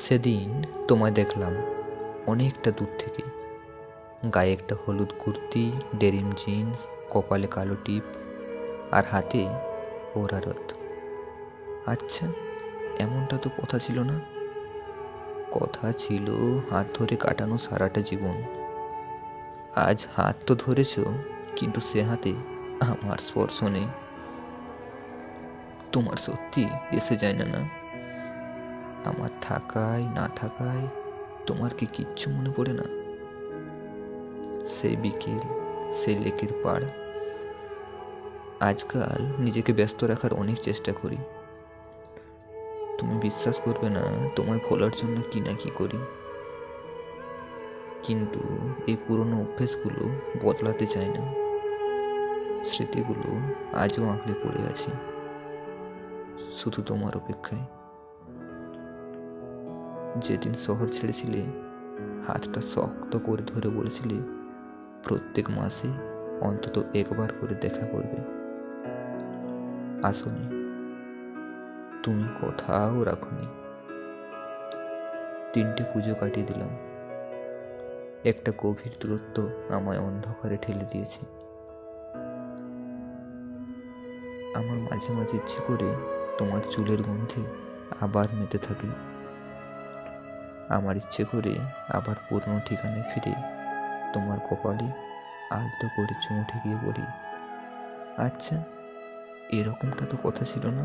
সেদিন তোমায় দেখলাম অনেকটা দূর থেকে, গায়ে একটা হলুদ কুর্তি, ডেনিম জিন্স, কপালে কালো টিপ আর হাতে ওরারত। আচ্ছা, এমনটা তো কথা ছিল না। কথা ছিল হাত ধরে কাটানো সারাটা জীবন। আজ হাত তো ধরেছ, কিন্তু সে হাতে আমার স্পর্শ নেই। তোমার সত্যি এসে যায় না? আমার থাকায় না থাকায় তোমার কি কিচ্ছু মনে পড়ে না? সেই বিকেল, সেই লেকের পাড়। আজকাল নিজেকে ব্যস্ত রাখার অনেক চেষ্টা করি। তুমি বিশ্বাস করবে না, তোমায় ভোলার জন্য কি না কি করি, কিন্তু এই পুরনো অভ্যেসগুলো বদলাতে চাই না। স্মৃতিগুলো আজও আঁকড়ে পড়ে আছি, শুধু তোমার অপেক্ষায়। যেদিন শহর ছেড়েছিলে, হাতটা শক্ত করে ধরে বলেছিলে প্রত্যেক মাসে অন্তত একবার করে দেখা করবে। আসনি, তুমি কোথাও রাখনি। 3টে পুজো কাটিয়ে দিলাম। একটা গভীর দূরত্ব আমায় অন্ধকারে ঠেলে দিয়েছে। আমার মাঝে মাঝে ইচ্ছে করে তোমার চুলের গন্ধে আবার মেতে থাকি। আমার ইচ্ছে করে আবার পুরনো ঠিকানায় ফিরে তোমার কপালে আলতো করে চুমু ঠেকিয়ে বলি, আচ্ছা, এরকমটা তো কথা ছিল না।